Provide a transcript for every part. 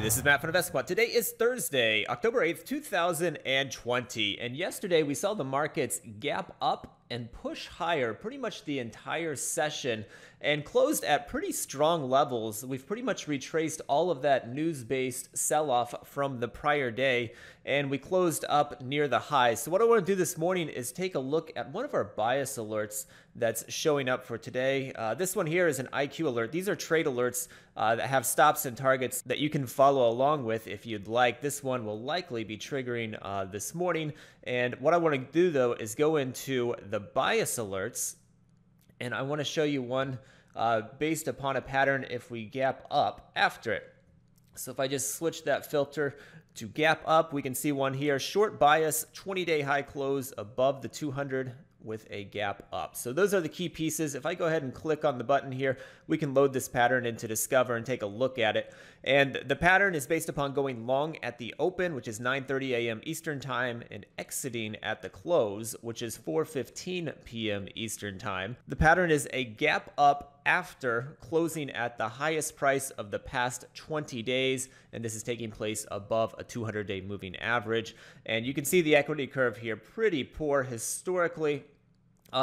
This is Matt from InvestiQuant. Today is Thursday, October 8th, 2020. And yesterday we saw the markets gap up and push higher pretty much the entire session and closed at pretty strong levels. We've pretty much retraced all of that news-based sell-off from the prior day, and we closed up near the highs. So what I want to do this morning is take a look at one of our bias alerts that's showing up for today. This one here is an IQ alert. These are trade alerts that have stops and targets that you can follow along with if you'd like. This one will likely be triggering this morning. And what I want to do though is go into the bias alerts, and I want to show you one based upon a pattern if we gap up after it. So if I just switch that filter to gap up, we can see one here, short bias, 20-day high close above the 200 with a gap up. So those are the key pieces. If I go ahead and click on the button here, we can load this pattern into Discover and take a look at it. And the pattern is based upon going long at the open, which is 9:30 a.m. Eastern time, and exiting at the close, which is 4:15 p.m. Eastern time. The pattern is a gap up after closing at the highest price of the past 20 days, and this is taking place above a 200-day moving average. And you can see the equity curve here, pretty poor historically.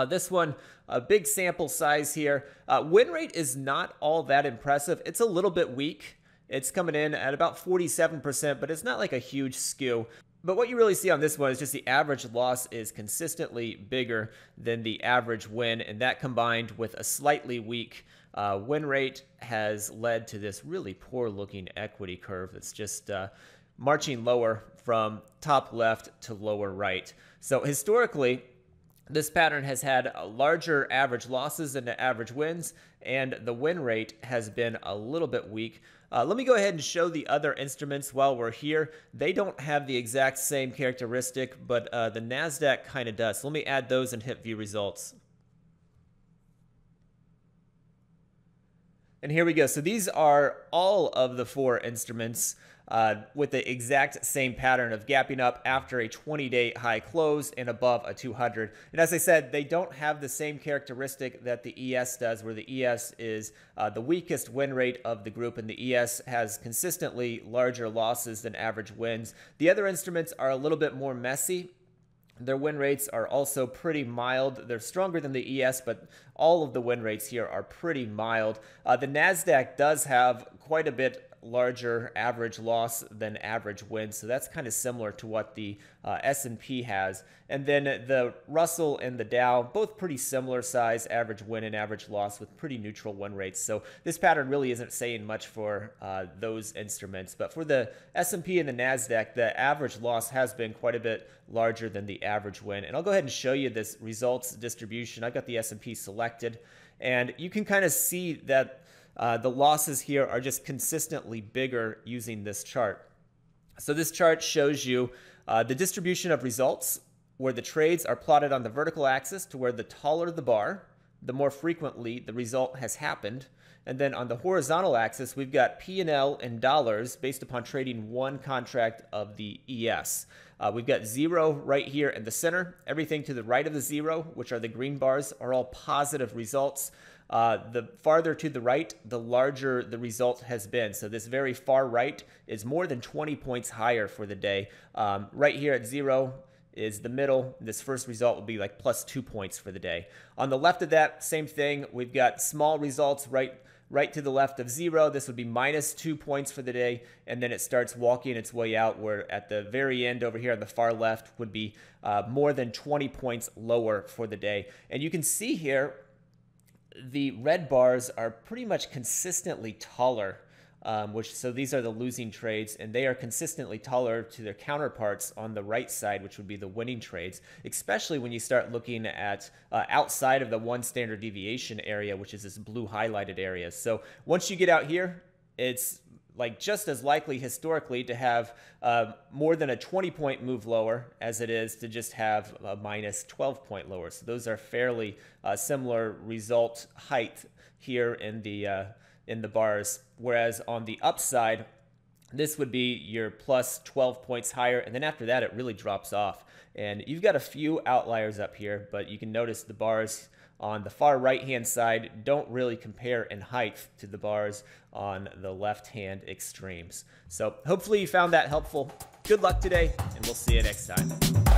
This one, a big sample size here. Win rate is not all that impressive. It's a little bit weak. It's coming in at about 47%, but it's not like a huge skew. But what you really see on this one is just the average loss is consistently bigger than the average win, and that combined with a slightly weak win rate has led to this really poor looking equity curve that's just marching lower from top left to lower right. So historically, this pattern has had larger average losses than the average wins, and the win rate has been a little bit weak. Let me go ahead and show the other instruments while we're here. They don't have the exact same characteristic, but the NASDAQ kind of does. So let me add those and hit view results. And here we go. So these are all of the four instruments with the exact same pattern of gapping up after a 20-day high close and above a 200. And as I said, they don't have the same characteristic that the ES does, where the ES is the weakest win rate of the group, and the ES has consistently larger losses than average wins. The other instruments are a little bit more messy. Their win rates are also pretty mild. They're stronger than the ES, but all of the win rates here are pretty mild. The NASDAQ does have quite a bit larger average loss than average win, so that's kind of similar to what the S&P has. And then the Russell and the Dow, both pretty similar size average win and average loss with pretty neutral win rates. So this pattern really isn't saying much for those instruments. But for the S&P and the NASDAQ, the average loss has been quite a bit larger than the average win. And I'll go ahead and show you this results distribution. I've got the S&P selected, and you can kind of see that the losses here are just consistently bigger using this chart. So this chart shows you the distribution of results, where the trades are plotted on the vertical axis to where the taller the bar, the more frequently the result has happened. And then on the horizontal axis, we've got P&L in dollars based upon trading one contract of the ES. We've got zero right here in the center. Everything to the right of the zero, which are the green bars, are all positive results. The farther to the right, the larger the result has been. So this very far right is more than 20 points higher for the day. Right here at zero is the middle. This first result will be like plus 2 points for the day. On the left of that, same thing. We've got small results right to the left of zero. This would be minus 2 points for the day, and then it starts walking its way out, where at the very end over here on the far left would be more than 20 points lower for the day. And you can see here the red bars are pretty much consistently taller, so these are the losing trades, and they are consistently taller to their counterparts on the right side, which would be the winning trades, especially when you start looking at outside of the one standard deviation area, which is this blue highlighted area. So once you get out here, it's like just as likely historically to have more than a 20-point move lower as it is to just have a minus 12-point lower. So those are fairly similar result height here in the bars. Whereas on the upside, this would be your plus 12 points higher, and then after that it really drops off. And you've got a few outliers up here, but you can notice the bars on the far right hand side don't really compare in height to the bars on the left hand extremes. So hopefully you found that helpful. Good luck today, and we'll see you next time.